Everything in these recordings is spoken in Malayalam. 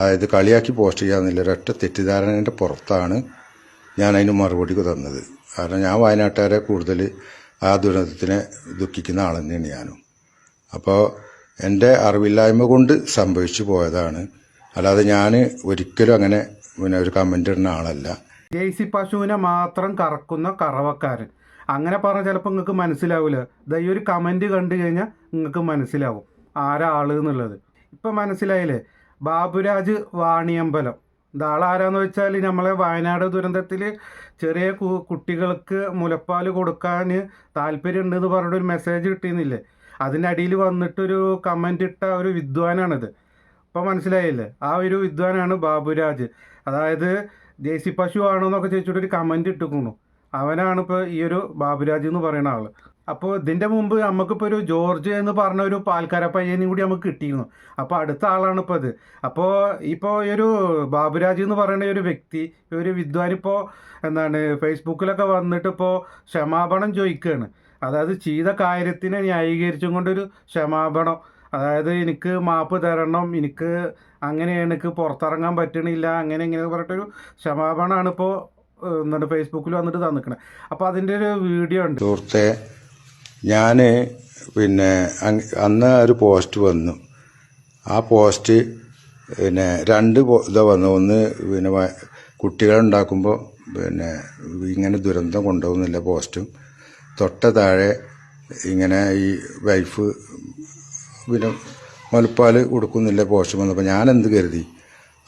അതായത് കളിയാക്കി പോസ്റ്റ് ചെയ്യാമെന്നില്ല ഒരൊറ്റ തെറ്റിദ്ധാരണയുടെ പുറത്താണ് ഞാൻ അതിന് മറുപടി തന്നത്. കാരണം ഞാൻ വയനാട്ടുകാരെ കൂടുതൽ ആ ദുരന്തത്തിനെ ദുഃഖിക്കുന്ന ആൾ തന്നെയാണ് ഞാനും. അപ്പോൾ എൻ്റെ അറിവില്ലായ്മ കൊണ്ട് സംഭവിച്ചു പോയതാണ്, അല്ലാതെ ഞാൻ ഒരിക്കലും അങ്ങനെ ഒരു കമൻ്റ് ഇടുന്ന ആളല്ല. ജേഴ്സി പശുവിനെ മാത്രം കറക്കുന്ന കറവക്കാരൻ അങ്ങനെ പറഞ്ഞാൽ ചിലപ്പോൾ നിങ്ങൾക്ക് മനസ്സിലാവില്ല. ഈ ഒരു കമൻറ്റ് കണ്ടു കഴിഞ്ഞാൽ നിങ്ങൾക്ക് മനസ്സിലാവും ആരാ ആള് എന്നുള്ളത്. ഇപ്പം മനസ്സിലായില്ലേ? ബാബുരാജ് വാണിയമ്പലം ഇതാളാരാന്ന് വെച്ചാൽ നമ്മളെ വയനാട് ദുരന്തത്തിൽ ചെറിയ കുട്ടികൾക്ക് മുലപ്പാൽ കൊടുക്കാൻ താല്പര്യമുണ്ടെന്ന് പറഞ്ഞിട്ടൊരു മെസ്സേജ് കിട്ടിയിരുന്നില്ലേ? അതിൻ്റെ അടിയിൽ വന്നിട്ടൊരു കമൻ്റ് ഇട്ട ഒരു വിദ്വാനാണിത്. ഇപ്പം മനസ്സിലായില്ലേ? ആ ഒരു വിദ്വാനാണ് ബാബുരാജ്. അതായത് ജേഴ്സി പശു ആണോ എന്നൊക്കെ ചോദിച്ചിട്ടൊരു കമൻറ്റ് ഇട്ടിക്കുന്നു. അവനാണ് ഇപ്പോൾ ഈ ഒരു ബാബുരാജ് എന്ന് പറയുന്ന ആൾ. അപ്പോൾ ഇതിൻ്റെ മുമ്പ് നമുക്കിപ്പോൾ ഒരു ജോർജ് എന്ന് പറഞ്ഞ ഒരു പാൽക്കാര പയ്യനും കൂടി നമുക്ക് കിട്ടിയിരുന്നു. അപ്പോൾ അടുത്ത ആളാണ് ഇപ്പോൾ ഇത്. അപ്പോൾ ഈ ഒരു ബാബുരാജ് എന്ന് പറയുന്ന ഒരു വ്യക്തി, ഒരു വിദ്വാൻ ഇപ്പോൾ ഫേസ്ബുക്കിലൊക്കെ വന്നിട്ട് ഇപ്പോൾ ക്ഷമാപണം ചോദിക്കുകയാണ്. അതായത് ചെയ്ത കാര്യത്തിനെ ന്യായീകരിച്ചും കൊണ്ടൊരു ക്ഷമാപണം, അതായത് എനിക്ക് മാപ്പ് തരണം, എനിക്ക് പുറത്തിറങ്ങാൻ പറ്റണില്ല, ഇങ്ങനെ പറഞ്ഞിട്ടൊരു ക്ഷമാപണമാണ് ഇപ്പോൾ ഫേസ്ബുക്കിൽ വന്നിട്ട് തന്നിക്കണത്. അപ്പോൾ അതിൻ്റെ ഒരു വീഡിയോ ഉണ്ട്. സുഹൃത്തെ, ഞാൻ അന്ന് ഒരു പോസ്റ്റ് വന്നു. ആ പോസ്റ്റ് രണ്ട് വന്നു. ഒന്ന് കുട്ടികളുണ്ടാക്കുമ്പോൾ ഇങ്ങനെ ദുരന്തം കൊണ്ടുപോകുന്നില്ല പോസ്റ്റും, തൊട്ട താഴെ ഇങ്ങനെ ഈ വൈഫ് മുലപ്പാൽ കൊടുക്കുന്നില്ല പോസ്റ്റ് വന്നപ്പോൾ ഞാൻ എന്ത് കരുതി,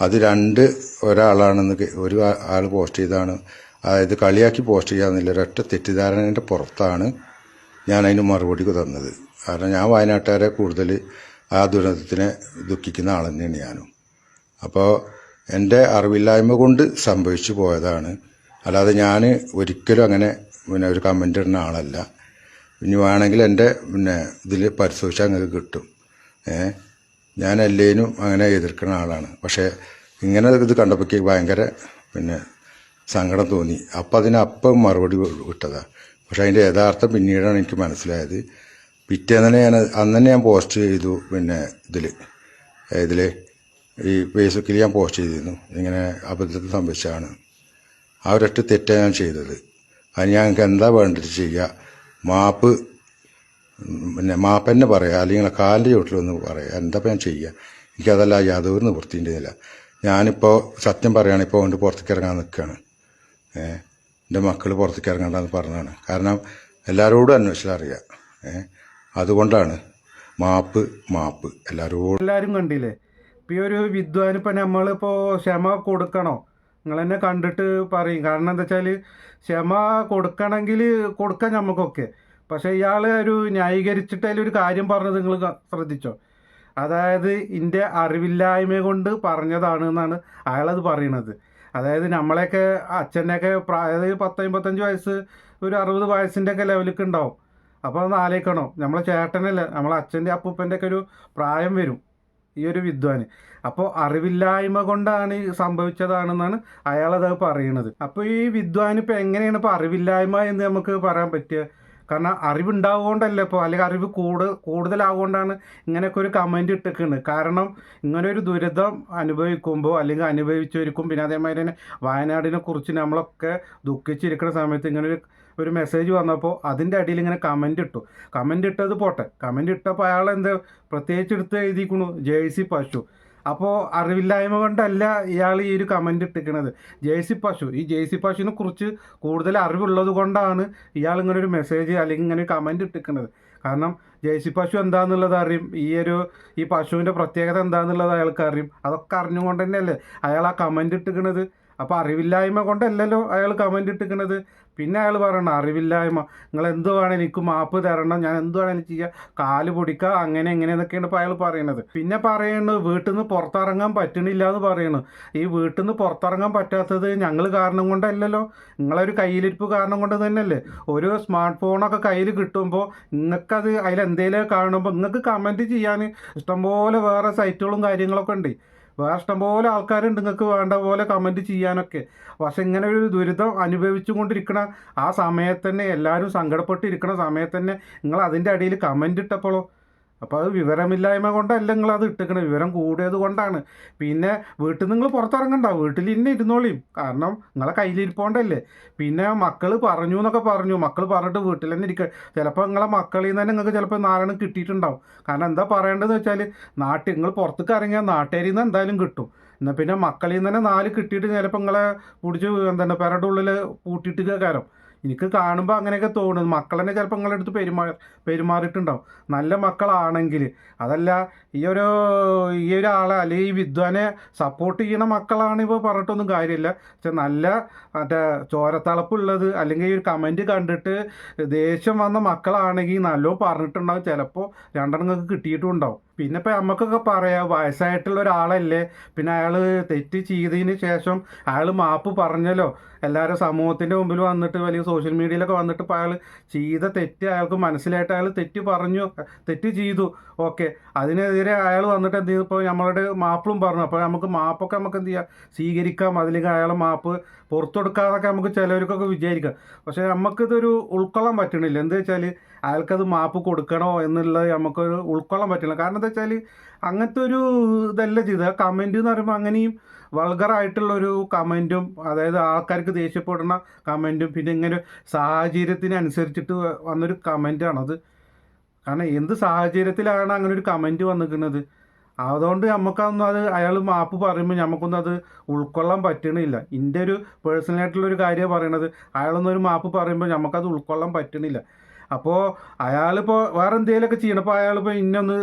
അത് ഒരാളാണെന്ന് ഒരു ആൾ പോസ്റ്റ് ചെയ്താണ്. അതായത് കളിയാക്കി പോസ്റ്റ് ചെയ്യാമെന്നില്ല ഒരൊറ്റ തെറ്റിദ്ധാരണയുടെ പുറത്താണ് ഞാൻ അതിന് മറുപടി തന്നത്. കാരണം ഞാൻ വയനാട്ടുകാരെ കൂടുതൽ ആ ദുരന്തത്തിനെ ദുഃഖിക്കുന്ന ആൾ തന്നെയാണ് ഞാനും. അപ്പോൾ എൻ്റെ അറിവില്ലായ്മ കൊണ്ട് സംഭവിച്ചു പോയതാണ്, അല്ലാതെ ഞാൻ ഒരിക്കലും അങ്ങനെ ഒരു കമൻ്റ് ഇടുന്ന ആളല്ല. ഇനി വേണമെങ്കിൽ എൻ്റെ ഇതിൽ പരിശോധിച്ചാൽ നിങ്ങൾക്ക് കിട്ടും. ഞാൻ എല്ലാവരും അങ്ങനെ എതിർക്കുന്ന ആളാണ്. പക്ഷേ ഇങ്ങനെ ഇത് കണ്ടപ്പോൾ ഭയങ്കര സങ്കടം തോന്നി. അപ്പം അതിനപ്പം മറുപടി വിട്ടതാണ്. പക്ഷേ അതിൻ്റെ യഥാർത്ഥം പിന്നീടാണ് എനിക്ക് മനസ്സിലായത്. പിറ്റേന്ന് അന്ന് തന്നെ ഞാൻ പോസ്റ്റ് ചെയ്തു. ഇതിൽ ഈ ഫേസ്ബുക്കിൽ ഞാൻ പോസ്റ്റ് ചെയ്തിരുന്നു, ഇങ്ങനെ അബദ്ധത്തിൽ സംഭവിച്ചതാണ്, ആ ഒരൊറ്റ തെറ്റാണ് ഞാൻ ചെയ്തത്. അത് ഞങ്ങൾക്ക് എന്താ വേണ്ടത് ചെയ്യുക, മാപ്പ് തന്നെ പറയുക, അല്ലെങ്കിൽ കാലിൻ്റെ ചുവട്ടിലൊന്ന് പറയുക, എന്താ ഞാൻ ചെയ്യുക. എനിക്കതല്ല യാതൊരു നിവൃത്തിൻ്റെതില്ല. ഞാനിപ്പോൾ സത്യം പറയുകയാണ്, ഇപ്പോൾ കൊണ്ട് പുറത്തേക്ക് ഇറങ്ങാൻ നിൽക്കുകയാണ്. എൻ്റെ മക്കൾ പുറത്തേക്ക് ഇറങ്ങണ്ടെന്ന് പറഞ്ഞതാണ്. കാരണം എല്ലാവരോടും അന്വേഷിച്ചാൽ അറിയാം. അതുകൊണ്ടാണ് മാപ്പ് എല്ലാവരും കണ്ടില്ലേ? ഇപ്പോൾ ഈ ഒരു വിദ്വാൻ ഇപ്പം നമ്മളിപ്പോൾ ക്ഷമ കൊടുക്കണോ? നിങ്ങൾ തന്നെ കണ്ടിട്ട് പറയും. കാരണം എന്താ വെച്ചാൽ ക്ഷമ കൊടുക്കണമെങ്കിൽ കൊടുക്കാം നമുക്കൊക്കെ. പക്ഷേ ഇയാൾ ഒരു ന്യായീകരിച്ചിട്ട് അതിലൊരു കാര്യം പറഞ്ഞത് നിങ്ങൾ ശ്രദ്ധിച്ചോ? അതായത് എൻ്റെ അറിവില്ലായ്മ കൊണ്ട് പറഞ്ഞതാണ് എന്നാണ് അയാളത് പറയണത്. അതായത് നമ്മളെയൊക്കെ അച്ഛൻ്റെയൊക്കെ അതായത് 10-55 വയസ്സ്, ഒരു 60 വയസ്സിൻ്റെ ഒക്കെ ലെവലിലേക്ക് ഉണ്ടാവും. അപ്പോൾ ഒന്ന് ആലോചിക്കണം, നമ്മളെ ചേട്ടനല്ലേ, നമ്മളെ അച്ഛൻ്റെ അപ്പൂപ്പൻ്റെ ഒക്കെ ഒരു പ്രായം വരും ഈ ഒരു വിദ്വാന്. അപ്പോൾ അറിവില്ലായ്മ കൊണ്ടാണ് സംഭവിച്ചതാണെന്നാണ് അയാളത് പറയണത്. അപ്പോൾ ഈ വിദ്വാൻ ഇപ്പോൾ എങ്ങനെയാണ് ഇപ്പോൾ അറിവില്ലായ്മ എന്ന് നമുക്ക് പറയാൻ പറ്റുക? കാരണം അറിവുണ്ടാവുകൊണ്ടല്ല ഇപ്പോൾ, അല്ലെങ്കിൽ അറിവ് കൂടുതലാവുകൊണ്ടാണ് ഇങ്ങനെയൊക്കെ ഒരു കമൻറ്റ് ഇട്ടിരിക്കുന്നത്. കാരണം ഇങ്ങനെ ഒരു ദുരിതം അനുഭവിക്കുമ്പോൾ, അല്ലെങ്കിൽ അനുഭവിച്ചിരിക്കും, പിന്നെ അതേമാതിരി തന്നെ വയനാടിനെ കുറിച്ച് നമ്മളൊക്കെ ദുഃഖിച്ചിരിക്കുന്ന സമയത്ത് ഇങ്ങനെ ഒരു മെസ്സേജ് വന്നപ്പോൾ അതിൻ്റെ അടിയിൽ ഇങ്ങനെ കമൻറ്റ് ഇട്ടത് പോട്ടെ, കമൻറ്റ് ഇട്ടപ്പോൾ അയാൾ എന്താ പ്രത്യേകിച്ച് എടുത്ത് എഴുതിക്കണു, ജേഴ്സി പശു. അപ്പോൾ അറിവില്ലായ്മ കൊണ്ടല്ല ഇയാൾ ഈ ഒരു കമൻറ്റ് ഇട്ടിരിക്കുന്നത്. ഈ ജേഴ്സി പശുവിനെ കുറിച്ച് കൂടുതൽ അറിവുള്ളത് കൊണ്ടാണ് ഇയാൾ ഇങ്ങനെ ഒരു മെസ്സേജ് അല്ലെങ്കിൽ ഇങ്ങനെ ഒരു കമൻറ്റ് ഇട്ടിരിക്കുന്നത്. കാരണം ജേഴ്സി പശു എന്താണെന്നുള്ളത് അറിയും, ഈ പശുവിൻ്റെ പ്രത്യേകത എന്താണെന്നുള്ളത് അയാൾക്ക് അറിയും. അതൊക്കെ അറിഞ്ഞുകൊണ്ട് തന്നെയല്ലേ അയാൾ ആ കമൻറ്റ് ഇട്ടിരിക്കുന്നത്. അപ്പോൾ അറിവില്ലായ്മ കൊണ്ടല്ലല്ലോ അയാൾ കമൻറ്റ് ഇട്ടിരിക്കുന്നത്. പിന്നെ അയാൾ പറയണം അറിവില്ലായ്മ, നിങ്ങൾ എന്ത് വേണം എനിക്ക് മാപ്പ് തരണം, ഞാൻ എന്ത് വേണമെങ്കിലും ചെയ്യുക, കാല് പൊടിക്കുക, അങ്ങനെ എന്നൊക്കെയാണ് ഇപ്പോൾ അയാൾ പറയുന്നത്. പിന്നെ പറയുന്നത് വീട്ടിൽ നിന്ന് പുറത്തിറങ്ങാൻ പറ്റണില്ല എന്ന് പറയുന്നു. ഈ വീട്ടിൽ നിന്ന് പുറത്തിറങ്ങാൻ പറ്റാത്തത് ഞങ്ങൾ കാരണം കൊണ്ടല്ലല്ലോ, നിങ്ങളൊരു കയ്യിലിരിപ്പ് കാരണം കൊണ്ട് തന്നെയല്ലേ. ഒരു സ്മാർട്ട് ഫോണൊക്കെ കയ്യിൽ കിട്ടുമ്പോൾ നിങ്ങൾക്കത് അതിലെന്തെങ്കിലും കാണുമ്പോൾ നിങ്ങൾക്ക് കമൻറ്റ് ചെയ്യാൻ ഇഷ്ടംപോലെ വേറെ സൈറ്റുകളും കാര്യങ്ങളൊക്കെ ഉണ്ട്. വേറെ ഇഷ്ടംപോലെ ആൾക്കാരുണ്ട് നിങ്ങൾക്ക് വേണ്ട പോലെ കമൻറ്റ് ചെയ്യാനൊക്കെ. പക്ഷെ ഇങ്ങനെ ഒരു ദുരിതം അനുഭവിച്ചു കൊണ്ടിരിക്കണ ആ സമയത്ത് തന്നെ, എല്ലാവരും സങ്കടപ്പെട്ടിരിക്കണ സമയത്ത് തന്നെ നിങ്ങൾ അതിൻ്റെ അടിയിൽ കമൻറ്റ് ഇട്ടപ്പോഴോ അപ്പോൾ അത് വിവരമില്ലായ്മ കൊണ്ടല്ല നിങ്ങളത് ഇട്ടിക്കണത്, വിവരം കൂടിയത് കൊണ്ടാണ്. പിന്നെ വീട്ടിൽ നിങ്ങൾ പുറത്തിറങ്ങണ്ട, വീട്ടിൽ ഇന്നെ ഇരുന്നോളിയും, കാരണം നിങ്ങളെ കയ്യിലിരിപ്പോണ്ടല്ലേ. പിന്നെ മക്കൾ പറഞ്ഞു എന്നൊക്കെ പറഞ്ഞു, മക്കൾ പറഞ്ഞിട്ട് വീട്ടിൽ തന്നെ ഇരിക്കുക. ചിലപ്പോൾ നിങ്ങളെ മക്കളിൽ നിന്ന് തന്നെ നിങ്ങൾക്ക് ചിലപ്പോൾ 4 കിട്ടിയിട്ടുണ്ടാവും. കാരണം എന്താ പറയേണ്ടതെന്ന് വെച്ചാൽ, നിങ്ങൾ പുറത്തേക്ക് ഇറങ്ങിയാൽ നാട്ടുകാരിൽ നിന്ന് എന്തായാലും കിട്ടും. എന്നാൽ പിന്നെ മക്കളിൽ നിന്ന് തന്നെ 4 കിട്ടിയിട്ട് ചിലപ്പോൾ നിങ്ങളെ പിടിച്ച് എന്താണ് പെരയുടെ ഉള്ളിൽ പൂട്ടിയിട്ട് കാരണം എനിക്ക് കാണുമ്പോൾ അങ്ങനെയൊക്കെ തോന്നുന്നു. മക്കൾ തന്നെ ചിലപ്പോൾ നിങ്ങളുടെ അടുത്ത് പെരുമാറിയിട്ടുണ്ടാവും, നല്ല മക്കളാണെങ്കിൽ. അതല്ല ഈ ഒരാളെ അല്ലെങ്കിൽ ഈ വിദ്വാനെ സപ്പോർട്ട് ചെയ്യണ മക്കളാണ് ഇപ്പോൾ പറഞ്ഞിട്ടൊന്നും കാര്യമില്ല. പക്ഷെ നല്ല മറ്റേ ചോരത്തളപ്പുള്ളത് അല്ലെങ്കിൽ ഈ ഒരു കമൻറ്റ് കണ്ടിട്ട് ദേഷ്യം വന്ന മക്കളാണെങ്കിൽ നല്ലോ പറഞ്ഞിട്ടുണ്ടാവും, ചിലപ്പോൾ 2 നിങ്ങൾക്ക് കിട്ടിയിട്ടും ഉണ്ടാവും. പിന്നെ ഇപ്പോൾ നമുക്കൊക്കെ പറയാം, വയസ്സായിട്ടുള്ള ഒരാളല്ലേ, പിന്നെ അയാൾ തെറ്റ് ചെയ്തതിന് ശേഷം അയാൾ മാപ്പ് പറഞ്ഞല്ലോ, എല്ലാവരും സമൂഹത്തിൻ്റെ മുമ്പിൽ വന്നിട്ട് വലിയ സോഷ്യൽ മീഡിയയിലൊക്കെ വന്നിട്ട് ഇപ്പോൾ അയാൾ ചെയ്ത തെറ്റ് അയാൾക്ക് മനസ്സിലായിട്ട് അയാൾ തെറ്റ് പറഞ്ഞു, തെറ്റ് ചെയ്തു, ഓക്കെ. അതിനെതിരെ അയാൾ വന്നിട്ട് എന്ത് ചെയ്തു, ഇപ്പോൾ നമ്മളുടെ മാപ്പും പറഞ്ഞു. അപ്പോൾ മാപ്പൊക്കെ നമുക്ക് എന്ത് ചെയ്യാം, സ്വീകരിക്കാം, അതിലേക്ക് അയാളെ മാപ്പ് പുറത്തു കൊടുക്കാതൊക്കെ നമുക്ക് ചിലവർക്കൊക്കെ വിചാരിക്കാം. പക്ഷേ നമുക്കിതൊരു ഉൾക്കൊള്ളാൻ പറ്റണില്ല. എന്താ വെച്ചാൽ അയാൾക്കത് മാപ്പ് കൊടുക്കണോ എന്നുള്ളത് നമുക്ക് ഉൾക്കൊള്ളാൻ പറ്റില്ല. കാരണം എന്താ വെച്ചാൽ അങ്ങനത്തെ ഒരു ഇതല്ല ചെയ്തത്. ആ കമൻറ്റ് എന്ന് പറയുമ്പോൾ അങ്ങനെയും വൾഗറായിട്ടുള്ളൊരു കമൻറ്റും, അതായത് ആൾക്കാർക്ക് ദേഷ്യപ്പെടുന്ന കമൻറ്റും, പിന്നെ ഇങ്ങനെ സാഹചര്യത്തിനനുസരിച്ചിട്ട് വന്നൊരു കമൻറ്റാണത്. കാരണം എന്ത് സാഹചര്യത്തിലാണ് അങ്ങനെ ഒരു കമൻറ്റ് വന്നിരിക്കുന്നത്, അതുകൊണ്ട് നമുക്കൊന്നും അത് അയാൾ മാപ്പ് പറയുമ്പോൾ നമുക്കൊന്നും അത് ഉൾക്കൊള്ളാൻ പറ്റണില്ല. എൻ്റെ ഒരു പേഴ്സണലായിട്ടുള്ളൊരു കാര്യമാണ് പറയണത്. അയാളൊന്നും ഒരു മാപ്പ് പറയുമ്പോൾ നമുക്കത് ഉൾക്കൊള്ളാൻ പറ്റണില്ല. അപ്പോൾ അയാളിപ്പോൾ വേറെ എന്തെങ്കിലുമൊക്കെ ചെയ്യണം, അപ്പോൾ അയാളിപ്പോൾ ഇന്നൊന്ന്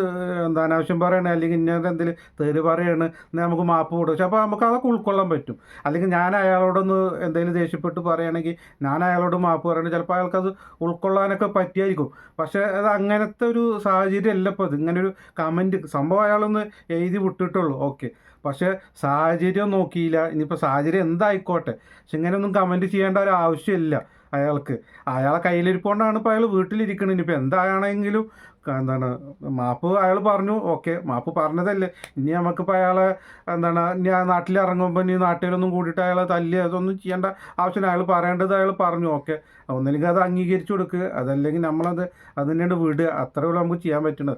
എന്താ അനാവശ്യം പറയണേ അല്ലെങ്കിൽ ഇന്നത് എന്തെങ്കിലും തെറി പറയാണ്, എന്നാൽ നമുക്ക് മാപ്പ് കൊടുക്കും. പക്ഷെ അപ്പോൾ നമുക്ക് അതൊക്കെ ഉൾക്കൊള്ളാൻ പറ്റും. അല്ലെങ്കിൽ ഞാൻ അയാളോടൊന്ന് എന്തെങ്കിലും ദേഷ്യപ്പെട്ട് പറയുകയാണെങ്കിൽ ഞാൻ അയാളോട് മാപ്പ് പറയണമെങ്കിൽ ചിലപ്പോൾ അയാൾക്കത് ഉൾക്കൊള്ളാനൊക്കെ പറ്റിയായിരിക്കും. പക്ഷേ അത് അങ്ങനത്തെ ഒരു സാഹചര്യം അല്ല ഇപ്പോൾ ഇത്. ഇങ്ങനൊരു കമൻറ്റ് സംഭവം അയാളൊന്ന് എഴുതി വിട്ടിട്ടുള്ളൂ, ഓക്കെ. പക്ഷേ സാഹചര്യം നോക്കിയില്ല. ഇനിയിപ്പോൾ സാഹചര്യം എന്തായിക്കോട്ടെ, പക്ഷെ ഇങ്ങനെയൊന്നും കമൻറ്റ് ചെയ്യേണ്ട ഒരു ആവശ്യമില്ല അയാൾക്ക്. അയാളെ കയ്യിലിരിപ്പോണ്ടാണ് ഇപ്പോൾ അയാൾ വീട്ടിലിരിക്കണത്. ഇനിയിപ്പോൾ എന്താണെങ്കിലും മാപ്പ് അയാൾ പറഞ്ഞു, ഓക്കെ, മാപ്പ് പറഞ്ഞതല്ലേ. ഇനി നമുക്കിപ്പോൾ അയാളെ ഇനി ആ നാട്ടിലിറങ്ങുമ്പോൾ ഇനി നാട്ടുകാരൊന്നും കൂടിയിട്ട് അയാളെ തല്ലി അതൊന്നും ചെയ്യേണ്ട ആവശ്യമില്ല. അയാൾ പറയേണ്ടത് അയാൾ പറഞ്ഞു, ഓക്കെ. ഒന്നില്ലെങ്കിൽ അത് അംഗീകരിച്ചു കൊടുക്കുക, അതല്ലെങ്കിൽ നമ്മളത് അതിനെ വിടുക. അത്രേ ഉള്ളൂ നമുക്ക് ചെയ്യാൻ പറ്റുന്നത്.